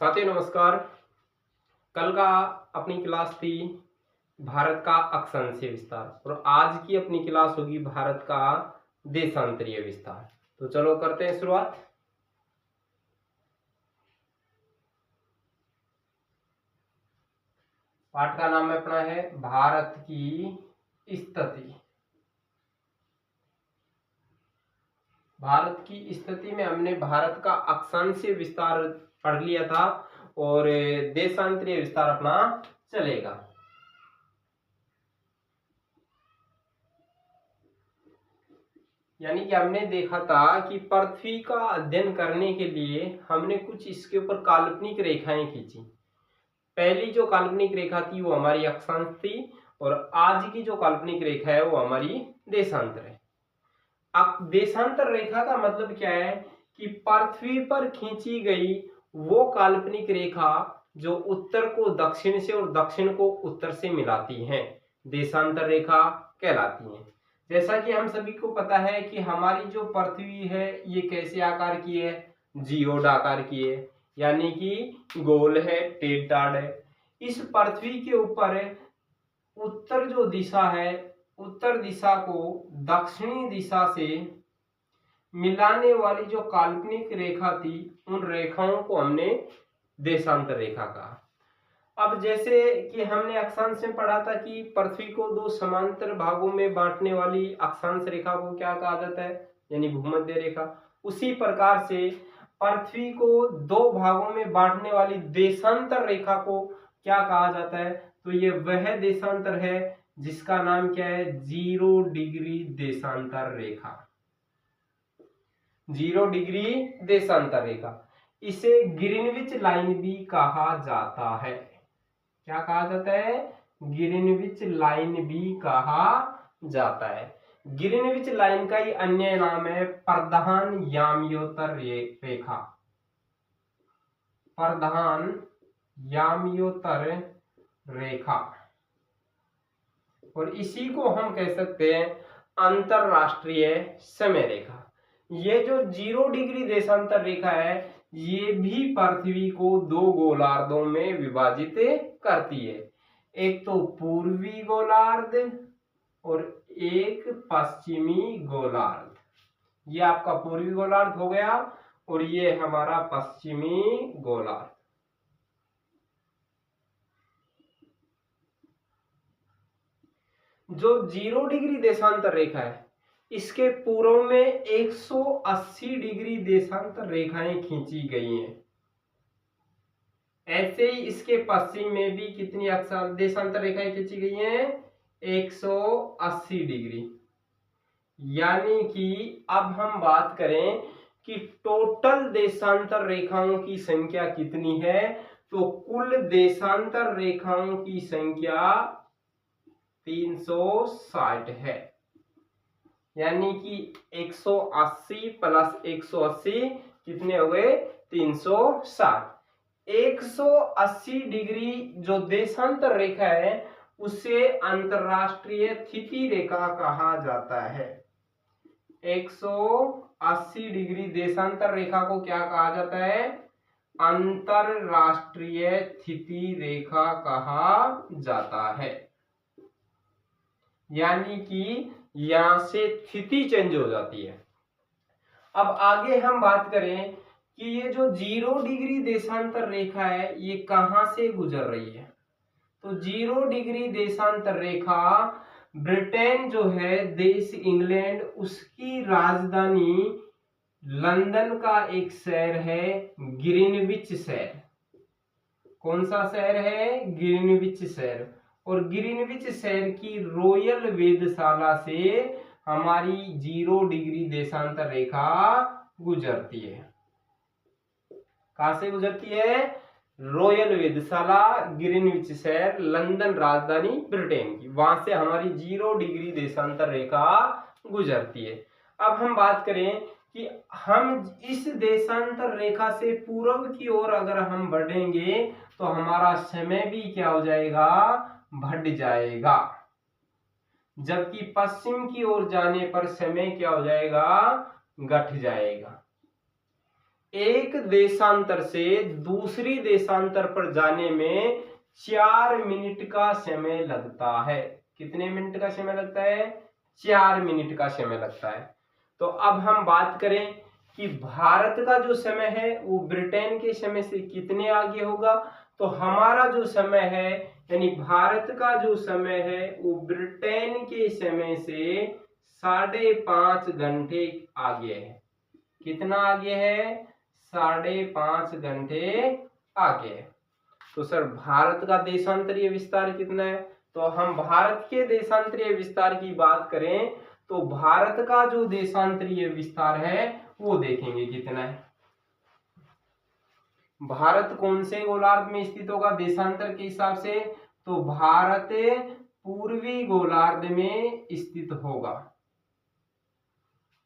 साथियों नमस्कार। कल का अपनी क्लास थी भारत का अक्षांशीय विस्तार और आज की अपनी क्लास होगी भारत का देशांतरीय विस्तार। तो चलो करते हैं शुरुआत। पाठ का नाम अपना है भारत की स्थिति। भारत की स्थिति में हमने भारत का अक्षांशीय विस्तार पढ़ लिया था और देशांतरीय विस्तार अपना चलेगा। यानी कि हमने देखा था कि पृथ्वी का अध्ययन करने के लिए हमने कुछ इसके ऊपर काल्पनिक रेखाएं खींची। पहली जो काल्पनिक रेखा थी वो हमारी अक्षांश थी और आज की जो काल्पनिक रेखा है वो हमारी देशांतर है। देशांतर रेखा का मतलब क्या है कि पृथ्वी पर खींची गई वो काल्पनिक रेखा जो उत्तर को दक्षिण से और दक्षिण को उत्तर से मिलाती है देशांतर रेखा कहलाती है। जैसा कि हम सभी को पता है कि हमारी जो पृथ्वी है ये कैसे आकार की है, जियोड आकार की है, यानी कि गोल है, टेढ़ है। इस पृथ्वी के ऊपर उत्तर जो दिशा है, उत्तर दिशा को दक्षिणी दिशा से मिलाने वाली जो काल्पनिक रेखा थी उन रेखाओं को हमने देशांतर रेखा कहा। अब जैसे कि हमने अक्षांश में पढ़ा था कि पृथ्वी को दो समांतर भागों में बांटने वाली अक्षांश रेखा को क्या कहा जाता है, यानी भूमध्य रेखा। उसी प्रकार से पृथ्वी को दो भागों में बांटने वाली देशांतर रेखा को क्या कहा जाता है, तो ये वह देशांतर है जिसका नाम क्या है, 0 डिग्री देशांतर रेखा। 0 डिग्री देशांतर रेखा, इसे ग्रीनविच लाइन भी कहा जाता है। क्या कहा जाता है, ग्रीनविच लाइन भी कहा जाता है। ग्रीनविच लाइन का ही अन्य नाम है प्रधान याम्योत्तर रेखा। प्रधान याम्योत्तर रेखा, और इसी को हम कह सकते हैं अंतरराष्ट्रीय समय रेखा। ये जो 0 डिग्री देशांतर रेखा है ये भी पृथ्वी को दो गोलार्धों में विभाजित करती है, एक तो पूर्वी गोलार्ध और एक पश्चिमी गोलार्ध। ये आपका पूर्वी गोलार्ध हो गया और ये हमारा पश्चिमी गोलार्ध। जो 0 डिग्री देशांतर रेखा है इसके पूर्व में 180 डिग्री देशांतर रेखाएं खींची गई हैं। ऐसे ही इसके पश्चिम में भी कितनी देशांतर रेखाएं खींची गई हैं, 180 डिग्री। यानी कि अब हम बात करें कि टोटल देशांतर रेखाओं की संख्या कितनी है, तो कुल देशांतर रेखाओं की संख्या 360 है। यानी कि 180 प्लस 180 कितने हो गए, 360। 180 डिग्री जो देशांतर रेखा है उसे अंतरराष्ट्रीय स्थिति रेखा कहा जाता है। 180 डिग्री देशांतर रेखा को क्या कहा जाता है, अंतरराष्ट्रीय स्थिति रेखा कहा जाता है। यानी कि यहां से स्थिति चेंज हो जाती है। अब आगे हम बात करें कि ये जो 0 डिग्री देशांतर रेखा है ये कहां से गुजर रही है, तो 0 डिग्री देशांतर रेखा ब्रिटेन जो है देश इंग्लैंड, उसकी राजधानी लंदन का एक शहर है ग्रीनविच शहर। कौन सा शहर है, ग्रीनविच शहर। और ग्रीनविच शहर की रॉयल वेधशाला से हमारी 0 डिग्री देशांतर रेखा गुजरती है। कहां से गुजरती है, रॉयल वेधशाला, ग्रीनविच शहर, लंदन राजधानी ब्रिटेन की, वहां से हमारी 0 डिग्री देशांतर रेखा गुजरती है। अब हम बात करें कि हम इस देशांतर रेखा से पूर्व की ओर अगर हम बढ़ेंगे तो हमारा समय भी क्या हो जाएगा, बढ़ जाएगा, जबकि पश्चिम की ओर जाने पर समय क्या हो जाएगा, घट जाएगा। एक देशांतर से दूसरी देशांतर पर जाने में 4 मिनट का समय लगता है। कितने मिनट का समय लगता है? 4 मिनट का समय लगता है। तो अब हम बात करें कि भारत का जो समय है वो ब्रिटेन के समय से कितने आगे होगा। तो हमारा जो समय है यानी भारत का जो समय है वो ब्रिटेन के समय से 5.5 घंटे आगे है। कितना आगे है? 5.5 घंटे आगे है। तो सर भारत का देशांतरीय विस्तार कितना है? तो हम भारत के देशांतरीय विस्तार की बात करें तो भारत का जो देशांतरीय विस्तार है वो देखेंगे कितना है। भारत कौन से गोलार्ध में स्थित होगा देशांतर के हिसाब से? तो भारत पूर्वी गोलार्ध में स्थित होगा।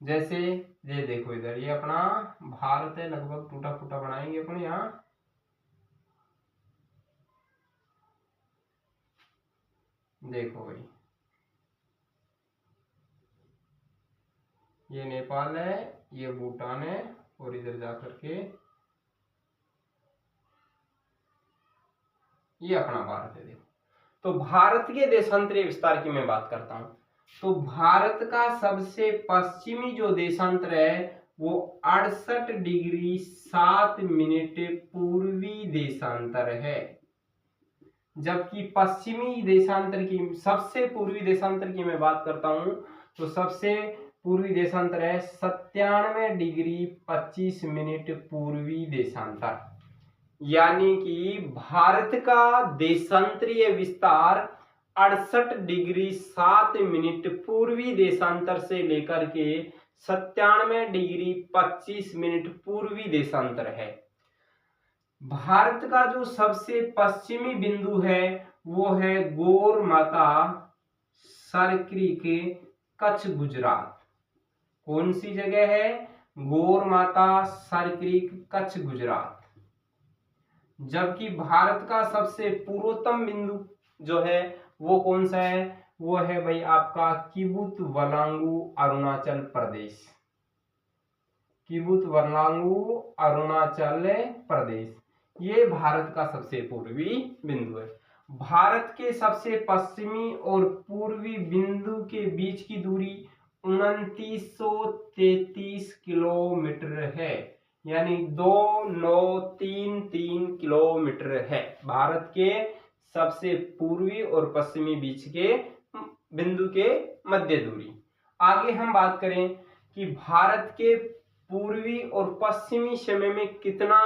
जैसे ये देखो इधर, ये अपना भारत है, लगभग टूटा फूटा बनाएंगे अपने यहाँ। देखो भाई, ये नेपाल है, ये भूटान है, और इधर जाकर के ये अपना भारत है। देखो, तो भारत के देशांतरीय विस्तार की मैं बात करता हूं तो भारत का सबसे पश्चिमी जो देशांतर है वो 68 डिग्री 7 मिनट पूर्वी देशांतर है। जबकि पश्चिमी देशांतर की, सबसे पूर्वी देशांतर की मैं बात करता हूं तो सबसे पूर्वी देशांतर है 97 डिग्री 25 मिनट पूर्वी देशांतर। यानी कि भारत का देशांतरीय विस्तार 68 डिग्री 7 मिनट पूर्वी देशांतर से लेकर के 97 डिग्री 25 मिनट पूर्वी देशांतर है। भारत का जो सबसे पश्चिमी बिंदु है वो है गौर माता सरक्रीक, कच्छ गुजरात। कौन सी जगह है? गौर माता सरक्रीक, कच्छ गुजरात। जबकि भारत का सबसे पूर्वोत्तम बिंदु जो है वो कौन सा है? वो है भाई आपका किबुत वलांगू, अरुणाचल प्रदेश। किबुत वलांगू, अरुणाचल प्रदेश, ये भारत का सबसे पूर्वी बिंदु है। भारत के सबसे पश्चिमी और पूर्वी बिंदु के बीच की दूरी 2933 किलोमीटर है, यानी 2933 किलोमीटर है भारत के सबसे पूर्वी और पश्चिमी बीच के बिंदु के मध्य दूरी। आगे हम बात करें कि भारत के पूर्वी और पश्चिमी समय में कितना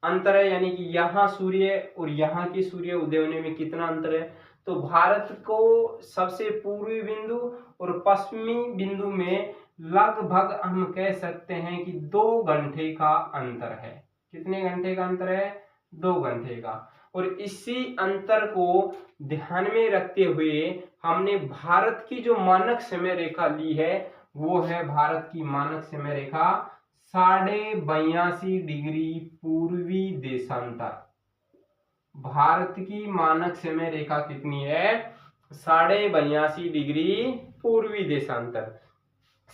अंतर है, यानी कि यहाँ सूर्य और यहाँ के सूर्य उदय होने में कितना अंतर है। तो भारत को सबसे पूर्वी बिंदु और पश्चिमी बिंदु में लगभग हम कह सकते हैं कि 2 घंटे का अंतर है। कितने घंटे का अंतर है? 2 घंटे का। और इसी अंतर को ध्यान में रखते हुए हमने भारत की जो मानक समय रेखा ली है वो है भारत की मानक समय रेखा 82.5 डिग्री पूर्वी देशांतर। भारत की मानक समय रेखा कितनी है? 82.5 डिग्री पूर्वी देशांतर।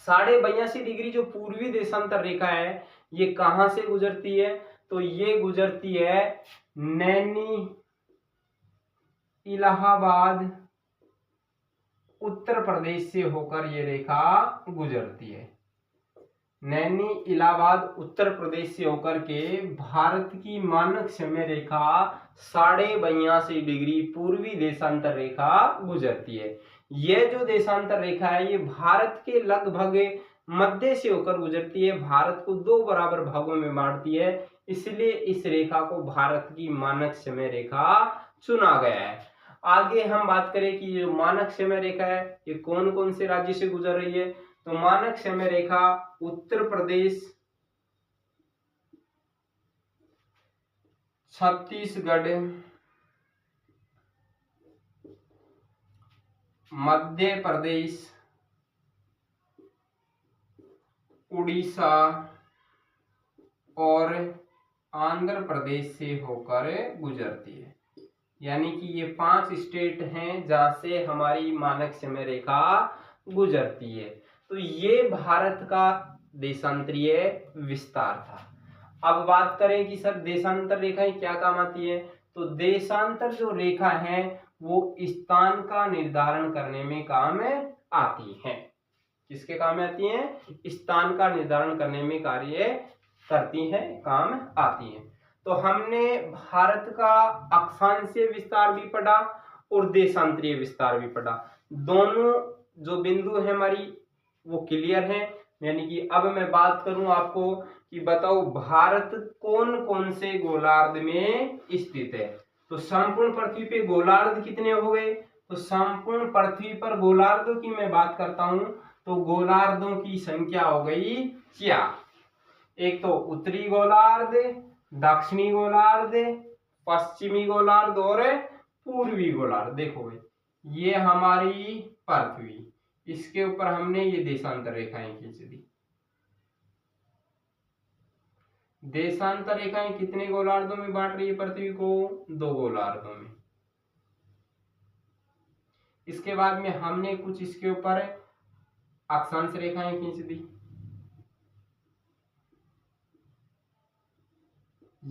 82.5 डिग्री जो पूर्वी देशांतर रेखा है ये कहां से गुजरती है? तो ये गुजरती है नैनी, इलाहाबाद, उत्तर प्रदेश से होकर ये रेखा गुजरती है। नैनी, इलाहाबाद, उत्तर प्रदेश से होकर के भारत की मानक समय रेखा 82.5 डिग्री पूर्वी देशांतर रेखा गुजरती है। यह जो देशांतर रेखा है ये भारत के लगभग मध्य से होकर गुजरती है, भारत को 2 बराबर भागों में बांटती है, इसलिए इस रेखा को भारत की मानक समय रेखा चुना गया है। आगे हम बात करें कि ये मानक समय रेखा है ये कौन कौन से राज्य से गुजर रही है। तो मानक समय रेखा उत्तर प्रदेश, छत्तीसगढ़, मध्य प्रदेश, उड़ीसा और आंध्र प्रदेश से होकर गुजरती है। यानी कि ये 5 स्टेट हैं जहां से हमारी मानक समय रेखा गुजरती है। तो ये भारत का देशांतरीय विस्तार था। अब बात करें कि सर देशांतर रेखाएं क्या काम आती है, तो देशांतर जो रेखा है वो स्थान का निर्धारण करने में काम आती है। किसके काम में आती हैं, स्थान का निर्धारण करने में कार्य करती हैं, काम आती हैं। तो हमने भारत का अक्षांशीय विस्तार भी पढ़ा और देशांतरीय विस्तार भी पढ़ा। दोनों जो बिंदु है हमारी वो क्लियर है। यानी कि अब मैं बात करूं आपको कि बताओ भारत कौन कौन से गोलार्ध में स्थित है। तो संपूर्ण पृथ्वी पे गोलार्ध कितने हो गए, तो संपूर्ण पृथ्वी पर गोलार्धों की मैं बात करता हूं तो गोलार्धों की संख्या हो गई 4। एक तो उत्तरी गोलार्ध, दक्षिणी गोलार्ध, पश्चिमी गोलार्ध और पूर्वी गोलार्ध। देखो ये हमारी पृथ्वी, इसके ऊपर हमने ये देशांतर रेखाएं खींच दी। देशांतर रेखाएं कितने गोलार्धों में बांट रही है पृथ्वी को, 2 गोलार्धों में। इसके बाद में हमने कुछ इसके ऊपर अक्षांश रेखाएं खींच दी।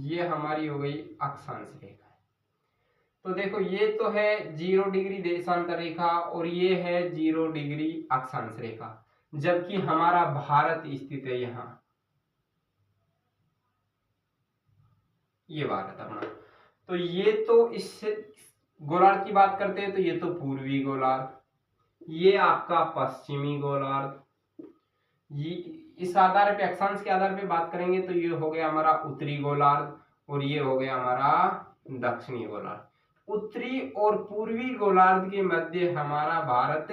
ये हमारी हो गई अक्षांश रेखा। तो देखो ये तो है 0 डिग्री देशांतर रेखा और ये है 0 डिग्री अक्षांश रेखा, जबकि हमारा भारत स्थित है यहाँ, ये भारत अपना। तो ये तो इस गोलार्ध की बात करते हैं तो ये तो पूर्वी गोलार्ध, ये आपका पश्चिमी गोलार्ध। ये इस आधार पे अक्षांश के आधार पे बात करेंगे तो ये हो गया हमारा उत्तरी गोलार्ध और ये हो गया हमारा दक्षिणी गोलार्ध। उत्तरी और पूर्वी गोलार्ध के मध्य हमारा भारत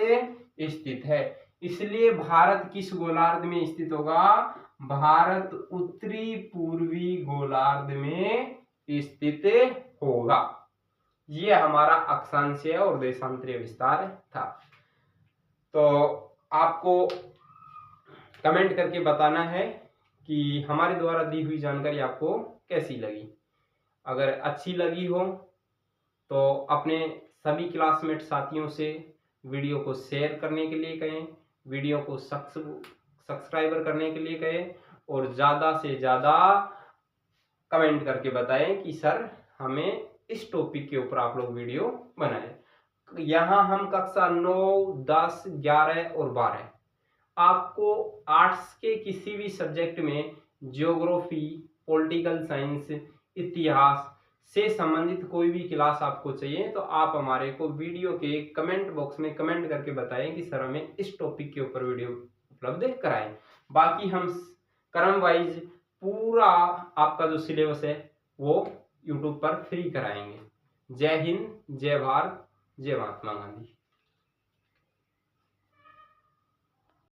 स्थित है, इसलिए भारत किस गोलार्ध में स्थित होगा, भारत उत्तरी पूर्वी गोलार्ध में स्थित होगा। ये हमारा अक्षांशीय और देशांतरीय विस्तार था। तो आपको कमेंट करके बताना है कि हमारे द्वारा दी हुई जानकारी आपको कैसी लगी। अगर अच्छी लगी हो तो अपने सभी क्लासमेट साथियों से वीडियो को शेयर करने के लिए कहें, वीडियो को सब्सक्राइबर करने के लिए कहें और ज़्यादा से ज़्यादा कमेंट करके बताएं कि सर हमें इस टॉपिक के ऊपर आप लोग वीडियो बनाएं। यहाँ हम कक्षा 9, 10, 11 और 12 आपको आर्ट्स के किसी भी सब्जेक्ट में ज्योग्राफी, पॉलिटिकल साइंस, इतिहास से संबंधित कोई भी क्लास आपको चाहिए तो आप हमारे को वीडियो के कमेंट बॉक्स में कमेंट करके बताएं कि सर हमें इस टॉपिक के ऊपर वीडियो उपलब्ध कराएं। बाकी हम क्रम वाइज पूरा आपका जो सिलेबस है वो यूट्यूब पर फ्री कराएंगे। जय हिंद, जय भारत, जय महात्मा गांधी।